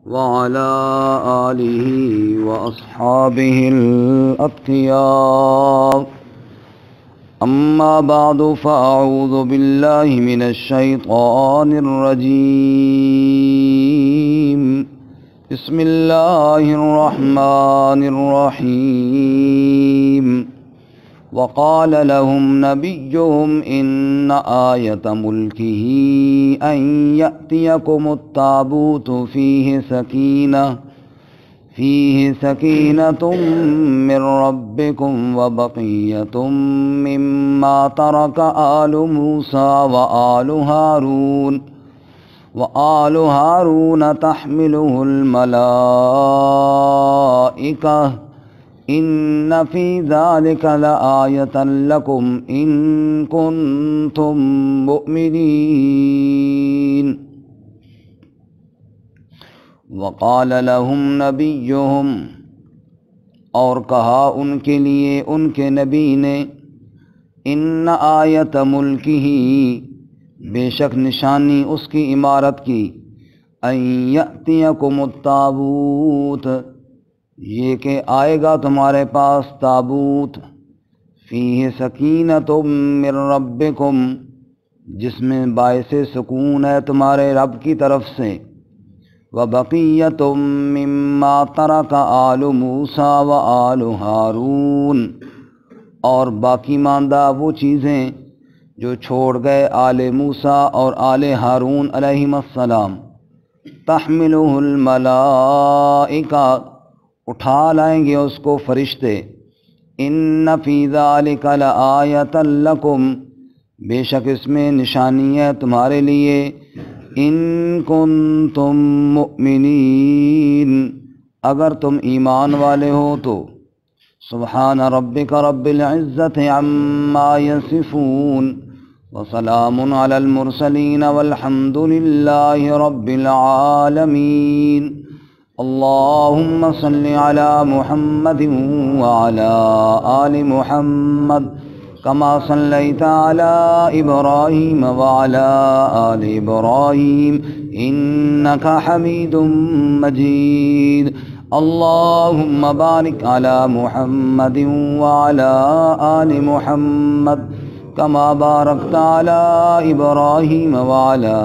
وعلى آله وأصحابه الأتقياء. أما بعد فأعوذ بالله من الشيطان الرجيم. بسم الله الرحمن الرحيم. وقال لهم نبيهم إن آية ملكه أن يأتيكم التابوت فيه سكينة من ربكم وبقية مما ترك آل موسى وآل هارون تحمله الملائكة إن في ذلك لآية لكم إن كنتم مؤمنين. وقال لهم نبيهم، اور کہا ان کے لیے ان کے نبی نے، ان آیت ملکہ، بے شک نشانی اس کی عمارت کی، ان یأتیکم التابوت، یہ کہ آئے گا تمہارے پاس تابوت، فیہ سکینۃ من ربکم، جس میں باعث سکون ہے تمہارے رب کی طرف سے، وبقیۃ مما ترک آل موسیٰ وآل ہارون، اور باقی ماندہ وہ چیزیں جو چھوڑ گئے آل موسیٰ اور آل ہارون علیہم السلام، تحملہ الملائکہ، اٹھا لائیں گے اس کو فرشتے، ان فی ذلک لآیۃ لکم، بے شک اس میں نشانی ہے تمہارے لیے، ان کنتم مؤمنین، اگر تم ایمان والے ہو تو۔ سبحان ربک رب العزت عما یصفون وسلام علی المرسلین والحمد للہ رب العالمین۔ اللہم صل علی محمد وعلی آل محمد کما صلیت علی ابراہیم وعلی آل ابراہیم انک حمید مجید۔ اللہم بارک علی محمد وعلی آل محمد کما بارکت علی ابراہیم وعلی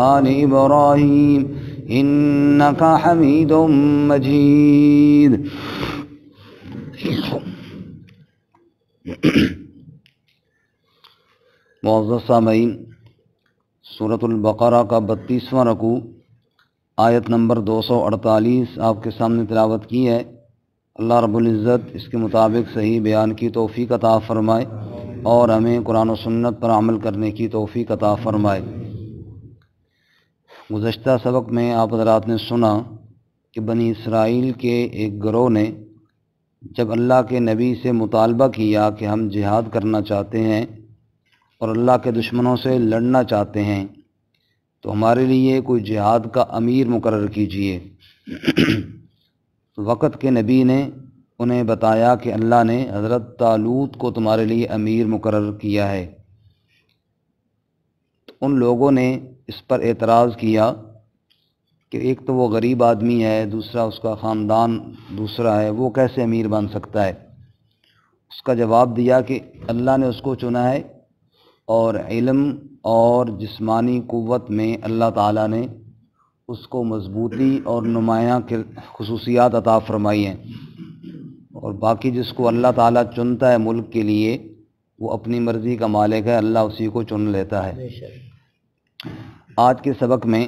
آل ابراہیم انک حمید مجید۔ معزز سامعین، سورۃ البقرہ کا 32واں رکوع آیت نمبر 248 آپ کے سامنے تلاوت کی ہے۔ اللہ رب العزت اس کے مطابق صحیح بیان کی توفیق عطا فرمائے اور ہمیں قرآن و سنت پر عمل کرنے کی توفیق عطا فرمائے۔ گزشتہ سبق میں آپ حضرات نے سنا کہ بنی اسرائیل کے ایک گروہ نے جب اللہ کے نبی سے مطالبہ کیا کہ ہم جہاد کرنا چاہتے ہیں اور اللہ کے دشمنوں سے لڑنا چاہتے ہیں تو ہمارے لیے کوئی جہاد کا امیر مقرر کیجیے۔ وقت کے نبی نے انہیں بتایا کہ اللہ نے حضرت طالوت کو تمہارے لیے امیر مقرر کیا ہے۔ تو ان لوگوں نے اس پر اعتراض کیا کہ ایک تو وہ غریب آدمی ہے، دوسرا اس کا خاندان دوسرا ہے، وہ کیسے امیر بن سکتا ہے؟ اس کا جواب دیا کہ اللہ نے اس کو چنا ہے اور علم اور جسمانی قوت میں اللہ تعالیٰ نے اس کو مضبوطی اور نمایاں خصوصیات عطا فرمائی ہیں، اور باقی جس کو اللہ تعالیٰ چنتا ہے ملک کے لیے وہ اپنی مرضی کا مالک ہے، اللہ اسی کو چن لیتا ہے۔ آج کے سبق میں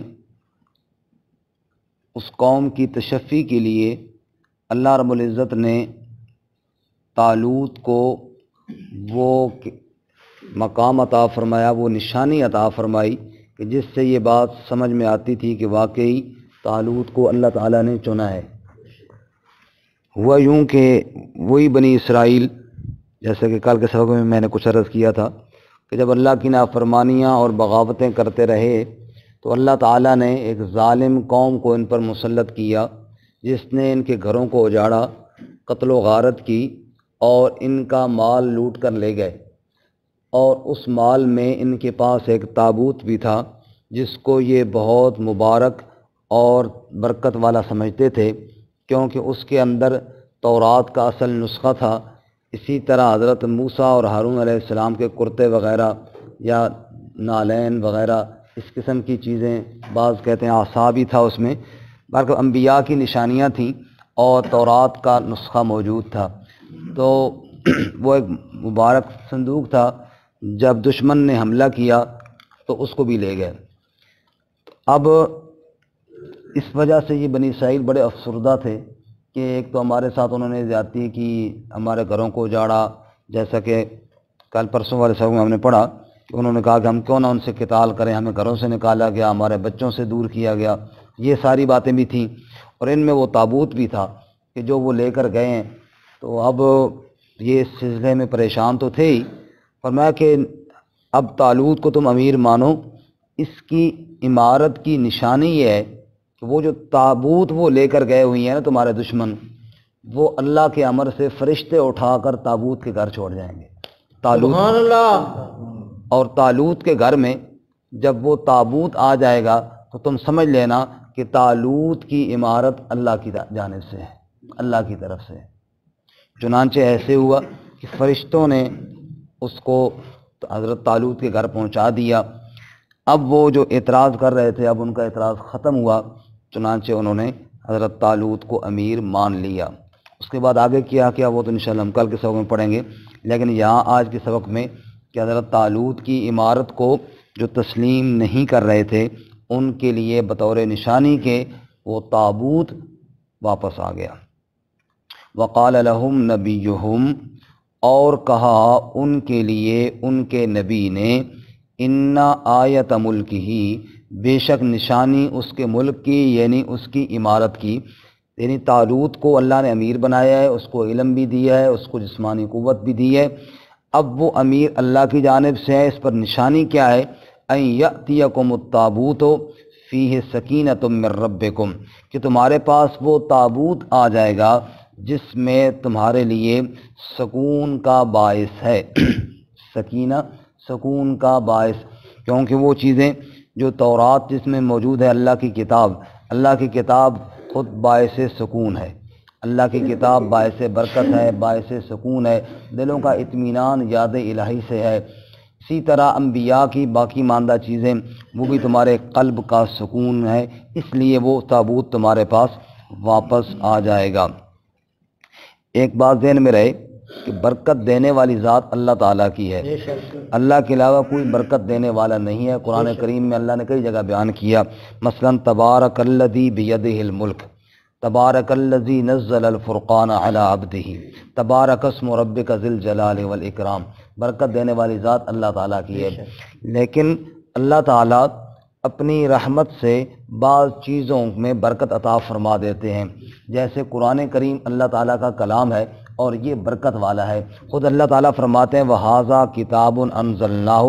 اس قوم کی تشفی کے لیے اللہ رب العزت نے طالوت کو وہ مقام عطا فرمایا، وہ نشانی عطا فرمائی کہ جس سے یہ بات سمجھ میں آتی تھی کہ واقعی طالوت کو اللہ تعالیٰ نے چنا ہے۔ ہوا یوں کہ وہی بنی اسرائیل، جیسے کہ کل کے سبق میں نے کچھ عرض کیا تھا کہ جب اللہ کی نافرمانیاں اور بغاوتیں کرتے رہے تو اللہ تعالیٰ نے ایک ظالم قوم کو ان پر مسلط کیا جس نے ان کے گھروں کو اجاڑا، قتل و غارت کی اور ان کا مال لوٹ کر لے گئے، اور اس مال میں ان کے پاس ایک تابوت بھی تھا جس کو یہ بہت مبارک اور برکت والا سمجھتے تھے، کیونکہ اس کے اندر تورات کا اصل نسخہ تھا۔ اسی طرح حضرت موسیٰ اور ہارون علیہ السلام کے کرتے وغیرہ یا نالین وغیرہ اس قسم کی چیزیں، بعض کہتے ہیں عصا بھی تھا اس میں، بلکہ انبیاء کی نشانیاں تھیں اور تورات کا نسخہ موجود تھا۔ تو وہ ایک مبارک صندوق تھا، جب دشمن نے حملہ کیا تو اس کو بھی لے گئے۔ اب اس وجہ سے یہ بنی اسرائیل بڑے افسردہ تھے کہ ایک تو ہمارے ساتھ انہوں نے زیادتی کی، ہمارے گھروں کو اجاڑا، جیسا کہ کل پرسوں والے سبق میں ہم نے پڑھا کہ انہوں نے کہا کہ ہم کیوں نہ ان سے قتال کریں، ہمیں گھروں سے نکالا گیا، ہمارے بچوں سے دور کیا گیا، یہ ساری باتیں بھی تھیں۔ اور ان میں وہ تابوت بھی تھا کہ جو وہ لے کر گئے ہیں، تو اب یہ اس سلسلے میں پریشان تو تھے ہی۔ فرمایا کہ اب طالوت کو تم امیر مانو، اس کی عمارت کی نشانی یہ ہے کہ وہ جو تابوت وہ لے کر گئے ہوئی ہیں نا تمہارے دشمن، وہ اللہ کے امر سے فرشتے اٹھا کر تابوت کے گھر چھوڑ جائیں گے۔ طالوت، سبحان اللہ، اور طالوت کے گھر میں جب وہ تابوت آ جائے گا تو تم سمجھ لینا کہ طالوت کی عمارت اللہ کی جانب سے ہے، اللہ کی طرف سے ہے۔ چنانچہ ایسے ہوا کہ فرشتوں نے اس کو حضرت طالوت کے گھر پہنچا دیا۔ اب وہ جو اعتراض کر رہے تھے، اب ان کا اعتراض ختم ہوا، چنانچہ انہوں نے حضرت طالوت کو امیر مان لیا۔ اس کے بعد آگے کیا وہ تو انشاءاللہ ہم کل کے سبق میں پڑھیں گے، لیکن یہاں آج کے سبق میں کہ حضرت طالوت کی عمارت کو جو تسلیم نہیں کر رہے تھے، ان کے لیے بطور نشانی کے وہ تابوت واپس آ گیا۔ وقال لہم نبیہم، اور کہا ان کے لیے ان کے نبی نے، ان آیت ملکہ، بے شک نشانی اس کے ملک کی، یعنی اس کی عمارت کی، یعنی طالوت کو اللہ نے امیر بنایا ہے، اس کو علم بھی دیا ہے، اس کو جسمانی قوت بھی دی ہے۔ اب وہ امیر اللہ کی جانب سے ہے، اس پر نشانی کیا ہے؟ ان یأتیکم التابوت فیہ سکینۃ من ربکم، کہ تمہارے پاس وہ تابوت آ جائے گا جس میں تمہارے لیے سکون کا باعث ہے۔ سکینہ، سکون کا باعث، کیونکہ وہ چیزیں جو تورات جس میں موجود ہے، اللہ کی کتاب، اللہ کی کتاب خود باعث سکون ہے، اللہ کی کتاب باعث برکت ہے، باعث سکون ہے، دلوں کا اطمینان یاد الہی سے ہے۔ اسی طرح انبیاء کی باقی ماندہ چیزیں وہ بھی تمہارے قلب کا سکون ہے، اس لیے وہ تابوت تمہارے پاس واپس آ جائے گا۔ ایک بات ذہن میں رہے کہ برکت دینے والی ذات اللہ تعالیٰ کی ہے، اللہ کے علاوہ کوئی برکت دینے والا نہیں ہے۔ قرآن کریم میں اللہ نے کئی جگہ بیان کیا، مثلا تبارک الذی بیدہ الملک، تبارک الذی نزل الفرقان علی عبدہ، تبارک اسم ربک ذی الجلال والاکرام۔ برکت دینے والی ذات اللہ تعالیٰ کی ہے، لیکن اللہ تعالیٰ اپنی رحمت سے بعض چیزوں میں برکت عطا فرما دیتے ہیں، جیسے قرآن کریم اللہ تعالیٰ کا کلام ہے اور یہ برکت والا ہے۔ خود اللہ تعالیٰ فرماتے ہیں وَهَذَا كِتَابٌ أَنزَلْنَاهُ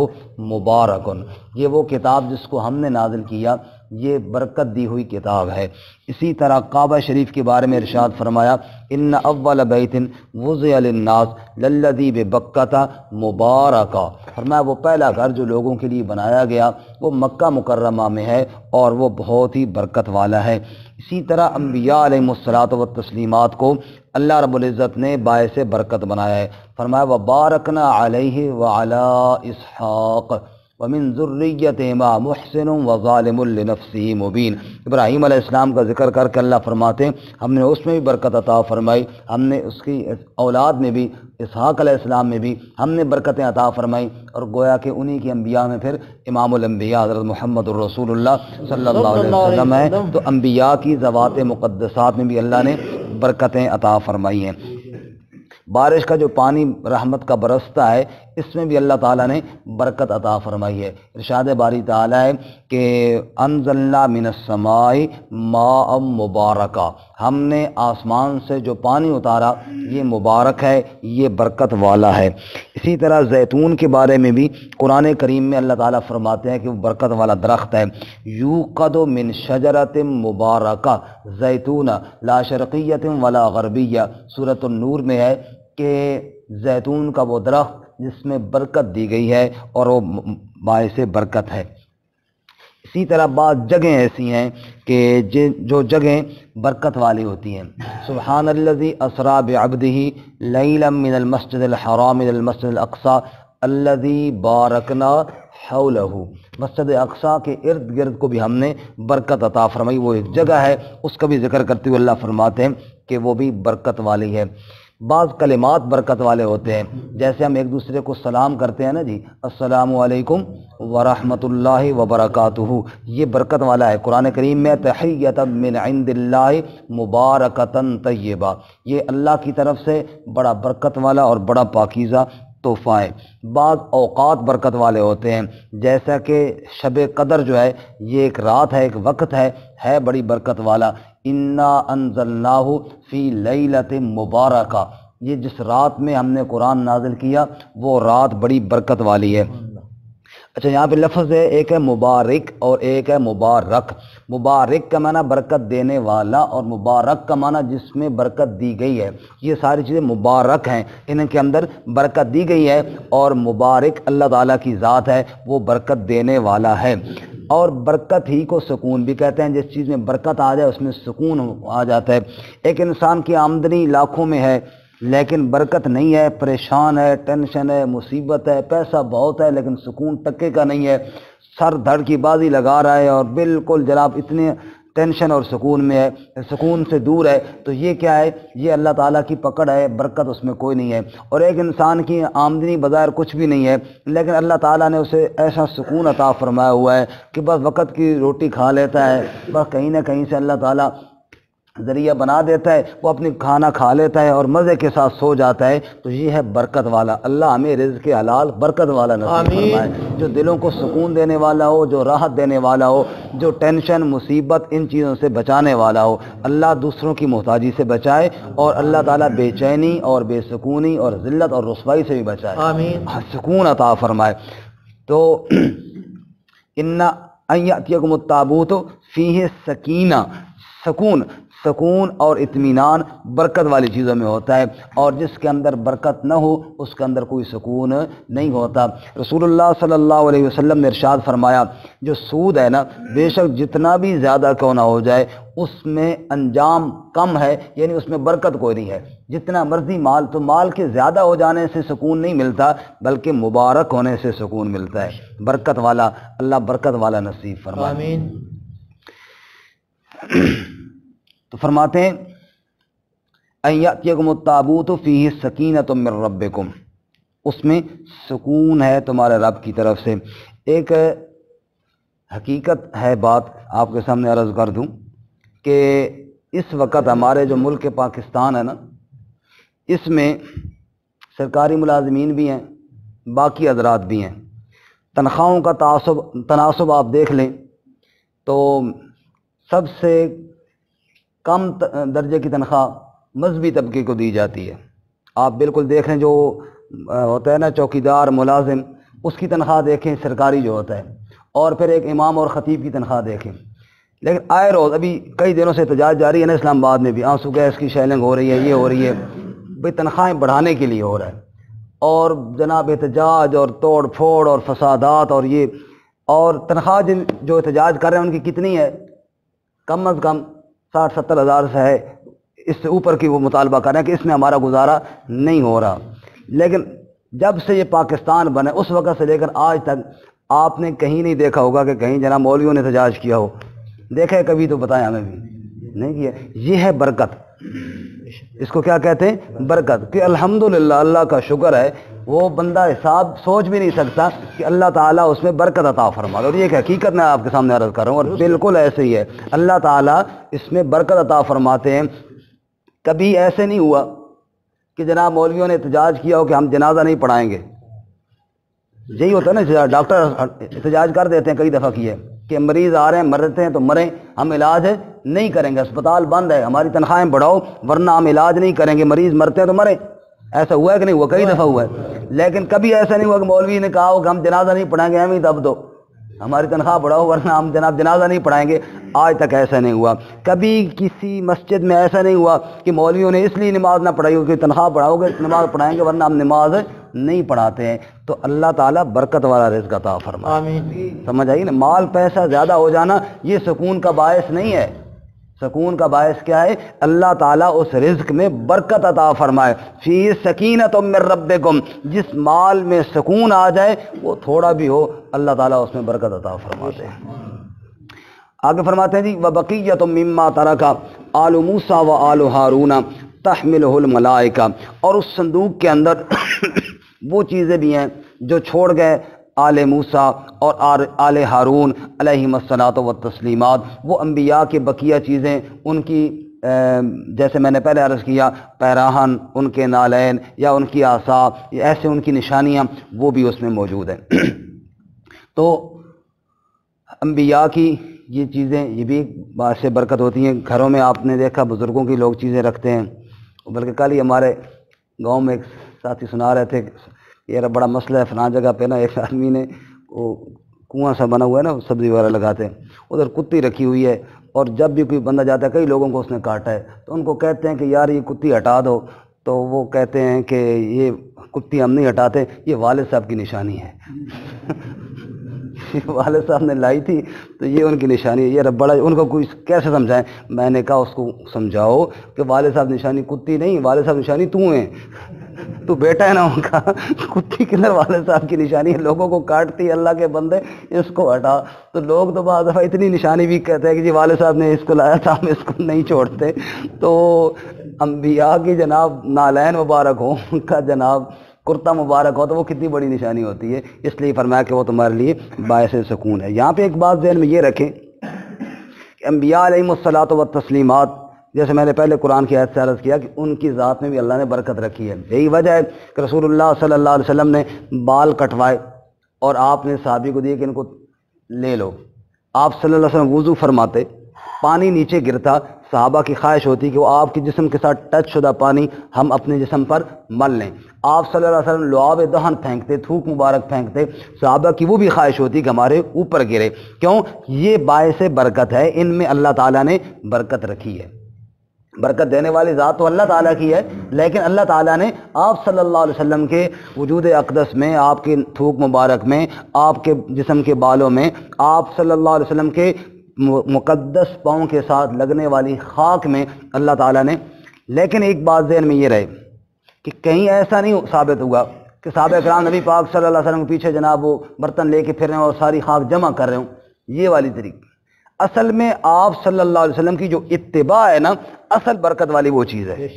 مُبَارَكٌ، یہ وہ کتاب جس کو ہم نے نازل کیا، یہ برکت دی ہوئی کتاب ہے۔ اسی طرح کعبہ شریف کے بارے میں ارشاد فرمایا ان اول بیت وضع للناس للذی ببکۃ مبارکا، فرمایا وہ پہلا گھر جو لوگوں کے لیے بنایا گیا وہ مکہ مکرمہ میں ہے اور وہ بہت ہی برکت والا ہے۔ اسی طرح انبیاء علیہم الصلاۃ والتسلیمات کو اللہ رب العزت نے باعث برکت بنایا ہے، فرمایا وبارکنا علیہ وعلی اسحاق ومن ذریتہما محسن وظالم لنفسہ مبین۔ ابراہیم علیہ السلام کا ذکر کر کے اللہ فرماتے ہیں ہم نے اس میں بھی برکت عطا فرمائی، ہم نے اس کی اولاد میں بھی، اسحاق علیہ السلام میں بھی ہم نے برکتیں عطا فرمائی، اور گویا کہ انہی کی انبیاء میں پھر امام الانبیاء حضرت محمد الرسول اللہ صلی اللہ علیہ وسلم ہے، تو انبیاء کی ذوات مقدسات میں بھی اللہ نے برکتیں عطا فرمائی ہیں۔ بارش کا جو پانی رحمت کا برستا ہے اس میں بھی اللہ تعالیٰ نے برکت عطا فرمائی ہے۔ ارشاد باری تعالیٰ ہے کہ انزلنا من السماء ماء مبارکا، ہم نے آسمان سے جو پانی اتارا یہ مبارک ہے، یہ برکت والا ہے۔ اسی طرح زیتون کے بارے میں بھی قرآن کریم میں اللہ تعالیٰ فرماتے ہیں کہ وہ برکت والا درخت ہے، یوقد من شجرۃ مبارکہ زیتون لا شرقیۃ ولا غربیہ، سورۃ النور میں ہے کہ زیتون کا وہ درخت جس میں برکت دی گئی ہے اور وہ باعث برکت ہے۔ اسی طرح بعض جگہیں ایسی ہیں کہ جو جگہیں برکت والی ہوتی ہیں. سبحان الذی اسریٰ بعبدہ لیلا من المسجد الحرام الى المسجد الاقصی الذی بارکنا حولہ. مسجد اقصی کے ارد گرد کو بھی ہم نے برکت عطا فرمائی. وہ ایک جگہ ہے، اس کا بھی ذکر کرتے ہوئے اللہ فرماتے ہیں کہ وہ بھی برکت والی ہے. بعض کلمات برکت والے ہوتے ہیں، جیسے ہم ایک دوسرے کو سلام کرتے ہیں نا جی، السلام علیکم ورحمۃ اللہ وبرکاتہ، یہ برکت والا ہے. قرآن کریم میں تحیۃ من عند اللہ مبارکۃ طیبہ، یہ اللہ کی طرف سے بڑا برکت والا اور بڑا پاکیزہ تحفہ ہے. بعض اوقات برکت والے ہوتے ہیں، جیسا کہ شب قدر جو ہے یہ ایک رات ہے، ایک وقت ہے بڑی برکت والا. انا انزلناہ فی لیلۃ مبارکہ، یہ جس رات میں ہم نے قرآن نازل کیا وہ رات بڑی برکت والی ہے. اچھا، یہاں پہ لفظ ہے، ایک ہے مبارک اور ایک ہے مبارک. مبارک کا معنی برکت دینے والا، اور مبارک کا معنی جس میں برکت دی گئی ہے. یہ ساری چیزیں مبارک ہیں، ان کے اندر برکت دی گئی ہے. اور مبارک اللہ تعالیٰ کی ذات ہے، وہ برکت دینے والا ہے. اور برکت ہی کو سکون بھی کہتے ہیں. جس چیز میں برکت آ جائے اس میں سکون آ جاتا ہے. ایک انسان کی آمدنی لاکھوں میں ہے لیکن برکت نہیں ہے، پریشان ہے، ٹینشن ہے، مصیبت ہے، پیسہ بہت ہے لیکن سکون ٹکے کا نہیں ہے، سر دھڑ کی بازی لگا رہا ہے اور بالکل جناب اتنے ٹینشن اور سکون میں ہے، سکون سے دور ہے، تو یہ کیا ہے؟ یہ اللہ تعالیٰ کی پکڑ ہے، برکت اس میں کوئی نہیں ہے. اور ایک انسان کی آمدنی بظاہر کچھ بھی نہیں ہے لیکن اللہ تعالیٰ نے اسے ایسا سکون عطا فرمایا ہوا ہے کہ بس وقت کی روٹی کھا لیتا ہے، بس کہیں نہ کہیں سے اللہ تعالیٰ ذریعہ بنا دیتا ہے، وہ اپنی کھانا کھا لیتا ہے اور مزے کے ساتھ سو جاتا ہے. تو یہ ہے برکت والا. اللہ ہمیں رزق حلال برکت والا نصیب فرمائے، جو دلوں کو سکون دینے والا ہو، جو راحت دینے والا ہو، جو ٹینشن مصیبت ان چیزوں سے بچانے والا ہو. اللہ دوسروں کی محتاجی سے بچائے اور اللہ تعالیٰ بے چینی اور بے سکونی اور ذلت اور رسوائی سے بھی بچائے، آمین، سکون عطا فرمائے. تو ان یاتیکم التابوت فیہ سکینہ، سکون اور اطمینان برکت والی چیزوں میں ہوتا ہے، اور جس کے اندر برکت نہ ہو اس کے اندر کوئی سکون نہیں ہوتا. رسول اللہ صلی اللہ علیہ وسلم نے ارشاد فرمایا، جو سود ہے نا، بے شک جتنا بھی زیادہ کیوں نہ ہو جائے اس میں انجام کم ہے، یعنی اس میں برکت کوئی نہیں ہے. جتنا مرضی مال، تو مال کے زیادہ ہو جانے سے سکون نہیں ملتا بلکہ مبارک ہونے سے سکون ملتا ہے. برکت والا، اللہ برکت والا نصیب فرمائے، آمین. تو فرماتے ہیں ان یاتیکم التابوت فیہ سکینۃ من ربکم، اس میں سکون ہے تمہارے رب کی طرف سے. ایک حقیقت ہے، بات آپ کے سامنے عرض کر دوں کہ اس وقت ہمارے جو ملک پاکستان ہے نا، اس میں سرکاری ملازمین بھی ہیں، باقی حضرات بھی ہیں. تنخواہوں کا تناسب آپ دیکھ لیں تو سب سے کم درجے کی تنخواہ مذہبی طبقے کو دی جاتی ہے. آپ بالکل دیکھ لیں، جو ہوتا ہے نا چوکیدار ملازم، اس کی تنخواہ دیکھیں سرکاری جو ہوتا ہے، اور پھر ایک امام اور خطیب کی تنخواہ دیکھیں. لیکن آئے روز ابھی کئی دنوں سے احتجاج جاری ہے نا اسلام آباد میں بھی، آنسو گیس کی شیلنگ ہو رہی ہے، یہ ہو رہی ہے بھئی، تنخواہیں بڑھانے کے لیے ہو رہا ہے. اور جناب احتجاج اور توڑ پھوڑ اور فسادات، اور یہ اور تنخواہ جو احتجاج کر رہے ہیں ان کی کتنی ہے؟ کم از کم 60-70 ہزار سے ہے، اس سے اوپر کی وہ مطالبہ کر رہے ہیں کہ اس میں ہمارا گزارا نہیں ہو رہا. لیکن جب سے یہ پاکستان بنے اس وقت سے لے کر آج تک آپ نے کہیں نہیں دیکھا ہوگا کہ کہیں جناب مولویوں نے احتجاج کیا ہو. دیکھا ہے کبھی؟ تو بتائیں ہمیں بھی نہیں کیا. یہ ہے برکت. اس کو کیا کہتے ہیں؟ برکت. کہ الحمدللہ، اللہ کا شکر ہے، وہ بندہ حساب سوچ بھی نہیں سکتا کہ اللہ تعالیٰ اس میں برکت عطا فرما. اور یہ ایک حقیقت میں آپ کے سامنے عرض کر رہا ہوں، اور بالکل ایسے ہی ہے. اللہ تعالیٰ اس میں برکت عطا فرماتے ہیں. کبھی ایسے نہیں ہوا کہ جناب مولویوں نے احتجاج کیا ہو کہ ہم جنازہ نہیں پڑھائیں گے. یہی ہوتا ہے نا، ڈاکٹر احتجاج کر دیتے ہیں، کئی دفعہ کیا ہے کہ مریض آ رہے ہیں، مرتے ہیں تو مریں، ہم علاج نہیں کریں گے، اسپتال بند ہے، ہماری تنخواہیں بڑھاؤ ورنہ ہم علاج نہیں کریں گے، مریض مرتے ہیں تو مریں. ایسا ہوا ہے کہ نہیں ہوا؟ کئی دفعہ ہوا ہے. لیکن کبھی ایسا نہیں ہوا کہ مولوی نے کہا ہو کہ ہم جنازہ نہیں پڑھائیں گے، ہم ہی دب دو، ہماری تنخواہ بڑھاؤ ورنہ ہم جناب جنازہ نہیں پڑھائیں گے. آج تک ایسا نہیں ہوا. کبھی کسی مسجد میں ایسا نہیں ہوا کہ مولویوں نے اس لیے نماز نہ پڑھائی ہو کہ تنخواہ بڑھاؤ گے نماز پڑھائیں گے ورنہ ہم نماز نہیں پڑھاتے ہیں تو اللہ تعالیٰ برکت والا رزق عطا فرمائے. آمین. سمجھ آئی نا؟ مال پیسہ زیادہ ہو جانا یہ سکون کا باعث نہیں ہے. سکون کا باعث کیا ہے؟ اللہ تعالیٰ اس رزق میں برکت عطا فرمائے. فی سکینۃ من ربکم، جس مال میں سکون آ جائے وہ تھوڑا بھی ہو اللہ تعالیٰ اس میں برکت عطا فرماتے ہیں. آگے فرماتے ہیں جی وبقیۃ مما ترک آل موسیٰ و آل ہارون تحملہ الملائکہ، اور اس صندوق کے اندر وہ چیزیں بھی ہیں جو چھوڑ گئے آل موسیٰ اور آل ہارون علیہم الصلاۃ والتسلیمات. وہ انبیاء کے بقیہ چیزیں، ان کی جیسے میں نے پہلے عرض کیا پیراہن، ان کے نالین یا ان کی عصا، ایسے ان کی نشانیاں وہ بھی اس میں موجود ہیں. تو انبیاء کی یہ چیزیں یہ بھی ایک بات سے برکت ہوتی ہیں. گھروں میں آپ نے دیکھا بزرگوں کی لوگ چیزیں رکھتے ہیں. بلکہ کل ہی ہمارے گاؤں میں ایک ساتھی سنا رہے تھے کہ یار بڑا مسئلہ ہے فلاں جگہ پہ نا، ایک آدمی نے وہ کنواں سا بنا ہوا ہے نا سبزی وغیرہ لگاتے ہیں، ادھر کتی رکھی ہوئی ہے، اور جب بھی کوئی بندہ جاتا ہے کئی لوگوں کو اس نے کاٹا ہے تو ان کو کہتے ہیں کہ یار یہ کتی ہٹا دو، تو وہ کہتے ہیں کہ یہ کتی ہم نہیں ہٹاتے، یہ والد صاحب کی نشانی ہے. والد صاحب نے لائی تھی تو یہ ان کی نشانی ہے. یہ بڑا ان کو کوئی کیسے سمجھائیں؟ میں نے کہا اس کو سمجھاؤ کہ والد صاحب نشانی کتی نہیں، والد صاحب نشانی تو ہیں، تو بیٹا ہے نا ان کا. کتی کدھر والد صاحب کی نشانی ہے؟ لوگوں کو کاٹتی ہے اللہ کے بندے، اس کو ہٹا. تو لوگ تو بعض دفعہ اتنی نشانی بھی کہتے ہیں کہ جی والد صاحب نے اس کو لایا تھا، ہم اس کو نہیں چھوڑتے. تو انبیاء کی جناب نالین مبارک ہو، ان کا جناب کرتا مبارک ہو، تو وہ کتنی بڑی نشانی ہوتی ہے. اس لیے فرمایا کہ وہ تمہارے لیے باعث سکون ہے. یہاں پہ ایک بات ذہن میں یہ رکھیں کہ انبیاء علیہم الصلاۃ والتسلیمات، جیسے میں نے پہلے قرآن کی آیت سے عرض کیا کہ ان کی ذات میں بھی اللہ نے برکت رکھی ہے. یہی وجہ ہے کہ رسول اللہ صلی اللہ علیہ وسلم نے بال کٹوائے اور آپ نے صحابی کو دیے کہ ان کو لے لو. آپ صلی اللہ علیہ وسلم وضو فرماتے، پانی نیچے گرتا، صحابہ کی خواہش ہوتی کہ وہ آپ کے جسم کے ساتھ ٹچ شدہ پانی ہم اپنے جسم پر مل لیں. آپ صلی اللہ علیہ وسلم لعاب دہن پھینکتے، تھوک مبارک پھینکتے، صحابہ کی وہ بھی خواہش ہوتی کہ ہمارے اوپر گرے. کیوں؟ یہ باعث برکت ہے، ان میں اللہ تعالیٰ نے برکت رکھی ہے. برکت دینے والی ذات تو اللہ تعالیٰ کی ہے، لیکن اللہ تعالیٰ نے آپ صلی اللہ علیہ وسلم کے وجود اقدس میں، آپ کے تھوک مبارک میں، آپ کے جسم کے بالوں میں، آپ صلی اللہ علیہ وسلم کے مقدس پاؤں کے ساتھ لگنے والی خاک میں اللہ تعالیٰ نے. لیکن ایک بات ذہن میں یہ رہے کہ کہیں ایسا نہیں ثابت ہوا کہ صحابہ کرام نبی پاک صلی اللہ علیہ وسلم کے پیچھے جناب وہ برتن لے کے پھر رہے ہیں اور ساری خاک جمع کر رہے ہوں، یہ والی طریقہ. اصل میں آپ صلی اللہ علیہ وسلم کی جو اتباع ہے نا، اصل برکت والی وہ چیز ہے.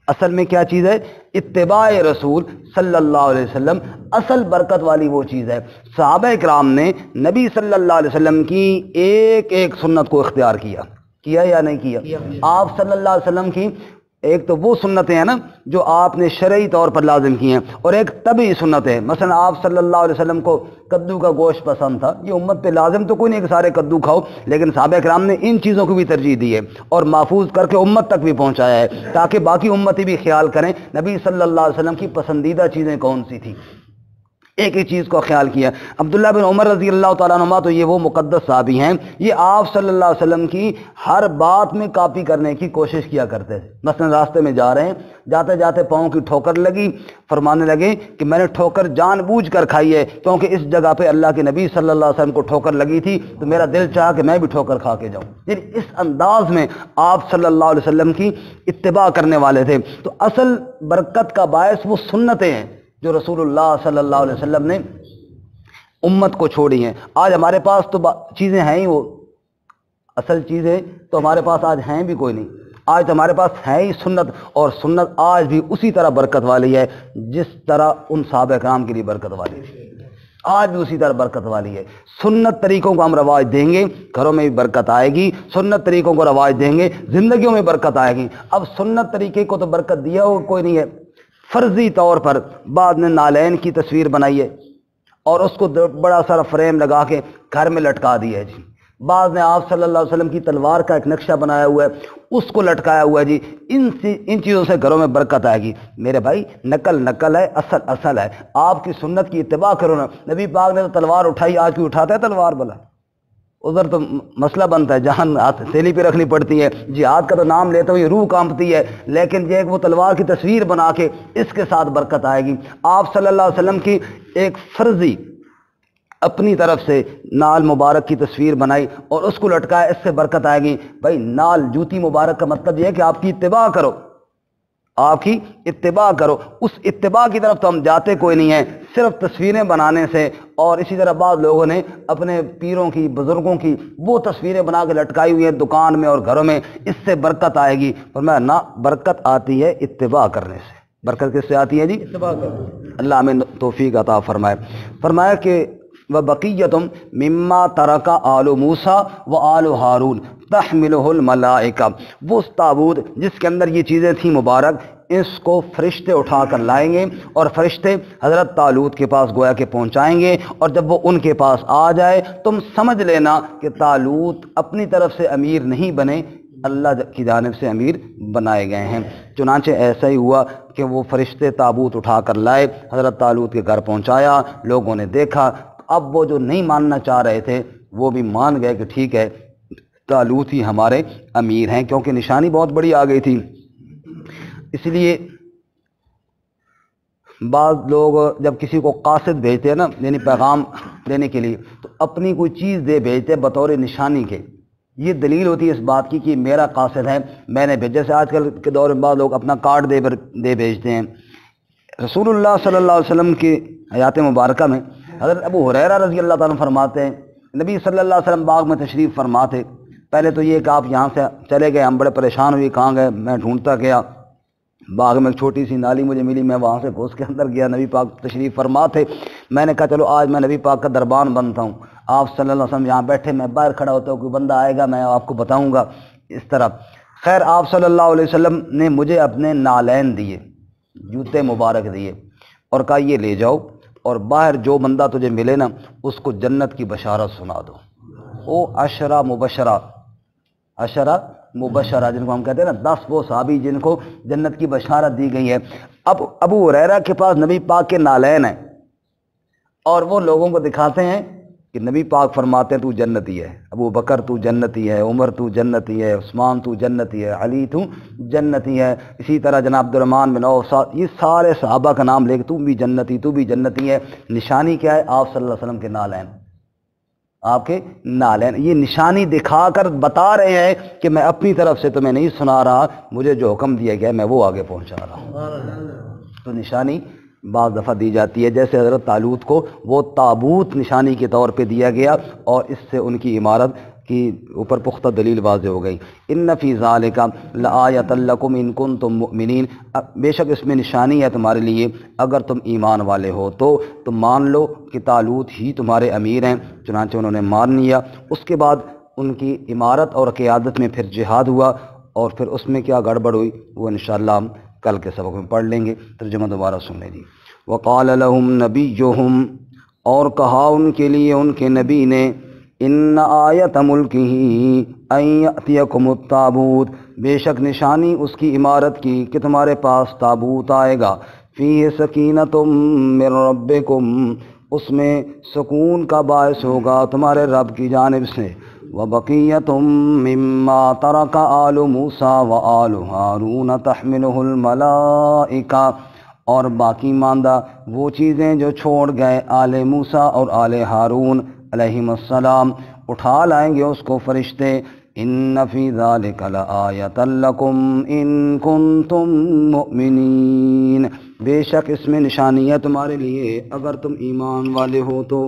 اصل میں کیا چیز ہے؟ اتباع رسول صلی اللہ علیہ وسلم اصل برکت والی وہ چیز ہے. صحابہ کرام نے نبی صلی اللہ علیہ وسلم کی ایک ایک سنت کو اختیار کیا یا نہیں کیا؟ آپ صلی اللہ علیہ وسلم کی ایک تو وہ سنتیں ہیں نا جو آپ نے شرعی طور پر لازم کی ہیں، اور ایک طبعی سنت ہے. مثلا آپ صلی اللہ علیہ وسلم کو کدو کا گوشت پسند تھا، یہ امت پہ لازم تو کوئی نہیں کہ سارے کدو کھاؤ، لیکن صحابہ کرام نے ان چیزوں کو بھی ترجیح دی ہے اور محفوظ کر کے امت تک بھی پہنچایا ہے تاکہ باقی امتی بھی خیال کریں نبی صلی اللہ علیہ وسلم کی پسندیدہ چیزیں کون سی تھیں. ایک ایک چیز کو خیال کیا. عبداللہ بن عمر رضی اللہ تعالیٰ عنہما تو یہ وہ مقدس صحابی ہیں، یہ آپ صلی اللہ علیہ وسلم کی ہر بات میں کاپی کرنے کی کوشش کیا کرتے تھے. مثلا راستے میں جا رہے ہیں، جاتے جاتے پاؤں کی ٹھوکر لگی، فرمانے لگے کہ میں نے ٹھوکر جان بوجھ کر کھائی ہے کیونکہ اس جگہ پہ اللہ کے نبی صلی اللہ علیہ وسلم کو ٹھوکر لگی تھی تو میرا دل چاہا کہ میں بھی ٹھوکر کھا کے جاؤں. یعنی اس انداز میں آپ صلی اللہ علیہ وسلم کی اتباع کرنے والے تھے. تو اصل برکت کا باعث وہ سنتیں ہیں جو رسول اللہ صلی اللہ علیہ وسلم نے امت کو چھوڑی ہیں. آج ہمارے پاس تو چیزیں ہیں ہی، وہ اصل چیزیں تو ہمارے پاس آج ہیں بھی کوئی نہیں. آج تو ہمارے پاس ہے ہی سنت، اور سنت آج بھی اسی طرح برکت والی ہے جس طرح ان صحابہ کرام کے لیے برکت والی تھی. آج بھی اسی طرح برکت والی ہے. سنت طریقوں کو ہم رواج دیں گے، گھروں میں بھی برکت آئے گی. سنت طریقوں کو رواج دیں گے، زندگیوں میں برکت آئے گی. اب سنت طریقے کو تو برکت دیا ہو کوئی نہیں ہے. فرضی طور پر بعد نے نالین کی تصویر بنائی ہے اور اس کو بڑا سارا فریم لگا کے گھر میں لٹکا دیا ہے جی. بعض نے آپ صلی اللہ علیہ وسلم کی تلوار کا ایک نقشہ بنایا ہوا ہے، اس کو لٹکایا ہوا ہے جی. ان چیزوں سے گھروں میں برکت آئے گی. میرے بھائی نقل ہے، اصل ہے. آپ کی سنت کی اتباع کرو نا. نبی پاک نے تو تلوار اٹھائی، آج کوئی اٹھاتا ہے تلوار؟ بلا ادھر تو مسئلہ بنتا ہے، جان ہاتھ تھیلی پہ رکھنی پڑتی ہے، جہاد کا تو نام لیتے ہوئے روح کانپتی ہے، لیکن یہ وہ تلوار کی تصویر بنا کے اس کے ساتھ برکت آئے گی۔ آپ صلی اللہ علیہ وسلم کی ایک فرضی اپنی طرف سے نال مبارک کی تصویر بنائی اور اس کو لٹکایا، اس سے برکت آئے گی۔ بھائی نال جوتی مبارک کا مطلب یہ ہے کہ آپ کی اتباع کرو، آپ کی اتباع کرو۔ اس اتباع کی طرف تو ہم جاتے کوئی نہیں ہیں، صرف تصویریں بنانے سے۔ اور اسی طرح بعض لوگوں نے اپنے پیروں کی، بزرگوں کی وہ تصویریں بنا کے لٹکائی ہوئی ہیں دکان میں اور گھروں میں، اس سے برکت آئے گی۔ فرمایا نہ، برکت آتی ہے اتباع کرنے سے۔ برکت کس سے آتی ہے جی؟ اتباع کرنے۔ اللہ ہمیں توفیق عطا فرمائے۔ فرمایا کہ وَبَقِيَّةٌ مِّمَّا تَرَكَ آلُ مُوسَىٰ وَآلُ هَارُونَ تَحْمِلُهُ الْمَلَائِكَةُ، وہ تابوت جس کے اندر یہ چیزیں تھیں مبارک، اس کو فرشتے اٹھا کر لائیں گے اور فرشتے حضرت طالوت کے پاس گویا کہ پہنچائیں گے، اور جب وہ ان کے پاس آ جائے تم سمجھ لینا کہ طالوت اپنی طرف سے امیر نہیں بنے، اللہ کی جانب سے امیر بنائے گئے ہیں۔ چنانچہ ایسا ہی ہوا کہ وہ فرشتے تابوت اٹھا کر لائے، حضرت طالوت کے گھر پہنچایا، لوگوں نے دیکھا۔ اب وہ جو نہیں ماننا چاہ رہے تھے وہ بھی مان گئے کہ ٹھیک ہے طالوت ہی ہمارے امیر ہیں، کیونکہ نشانی بہت بڑی آ گئی تھی۔ اس لیے بعض لوگ جب کسی کو قاصد بھیجتے ہیں نا، یعنی پیغام دینے کے لیے، تو اپنی کوئی چیز دے بھیجتے بطور نشانی کے۔ یہ دلیل ہوتی ہے اس بات کی کہ میرا قاصد ہے، میں نے بھیجا۔ جیسے آج کل کے دور میں بعض لوگ اپنا کارڈ دے بھیجتے ہیں۔ رسول اللہ صلی اللہ علیہ وسلم کی حیات مبارکہ میں حضرت ابو ہریرہ رضی اللہ تعالیٰ عنہ فرماتے ہیں، نبی صلی اللہ علیہ وسلم باغ میں تشریف فرما تھے۔ پہلے تو یہ کہ آپ یہاں سے چلے گئے، ہم بڑے پریشان ہوئے، کہاں گئے؟ میں ڈھونڈتا گیا، باغ میں ایک چھوٹی سی نالی مجھے ملی، میں وہاں سے گھس کے اندر گیا، نبی پاک تشریف فرما تھے۔ میں نے کہا چلو آج میں نبی پاک کا دربان بنتا ہوں، آپ صلی اللہ علیہ وسلم یہاں بیٹھے، میں باہر کھڑا ہوتا ہوں، کوئی بندہ آئے گا میں آپ کو بتاؤں گا، اس طرح۔ خیر آپ صلی اللہ علیہ وسلم نے مجھے اپنے نالین دیے، جوتے مبارک دیے، اور کہا یہ لے جاؤ، اور باہر جو بندہ تجھے ملے نا اس کو جنت کی بشارت سنا دو۔ او عشرہ مبشرہ جن کو ہم کہتے ہیں نا، 10 وہ صحابی جن کو جنت کی بشارت دی گئی ہے۔ اب ابو ہریرہ کے پاس نبی پاک کے نالین ہیں، اور وہ لوگوں کو دکھاتے ہیں کہ نبی پاک فرماتے ہیں تو جنتی ہے، ابو بکر تو جنتی ہے، عمر تو جنتی ہے، عثمان تو جنتی ہے، علی تو جنتی ہے، اسی طرح جناب عبدالرحمن بن عوف، یہ سارے صحابہ کا نام لے کے تو بھی جنتی ہے۔ نشانی کیا ہے؟ آپ صلی اللہ علیہ وسلم کے نالین، آپ کے نالین۔ یہ نشانی دکھا کر بتا رہے ہیں کہ میں اپنی طرف سے تمہیں نہیں سنا رہا، مجھے جو حکم دیا گیا میں وہ آگے پہنچا رہا ہوں۔ تو نشانی بعض دفعہ دی جاتی ہے، جیسے حضرت طالوت کو وہ تابوت نشانی کے طور پہ دیا گیا، اور اس سے ان کی عمارت کی اوپر پختہ دلیل واضح ہو گئی۔ ان فی ذالک لآیۃ لکم ان کنتم مؤمنین، بے شک اس میں نشانی ہے تمہارے لیے اگر تم ایمان والے ہو تو تم مان لو کہ طالوت ہی تمہارے امیر ہیں۔ چنانچہ انہوں نے مان لیا۔ اس کے بعد ان کی عمارت اور قیادت میں پھر جہاد ہوا، اور پھر اس میں کیا گڑبڑ ہوئی وہ انشاءاللہ ہم کل کے سبق میں پڑھ لیں گے۔ ترجمہ دوبارہ سن لیں جی۔ وقال لهم نبیہم، اور کہا ان کے لیے ان کے نبی نے، ان آیت ملکہ ان یأتیکم التابوت، بے شک نشانی اس کی عمارت کی کہ تمہارے پاس تابوت آئے گا، فیہ سکینۃ من ربکم، اس میں سکون کا باعث ہوگا تمہارے رب کی جانب سے، وبقیۃ مما ترک آل موسیٰ وآل ہارون تحملہ الملائکہ، اور باقی ماندہ وہ چیزیں جو چھوڑ گئے آل موسیٰ اور آل ہارون علیہم السلام، اٹھا لائیں گے اس کو فرشتے۔ ان فی ذالک لآیۃ لکم ان کنتم مؤمنین، بے شک اس میں نشانی ہے تمہارے لیے اگر تم ایمان والے ہو تو۔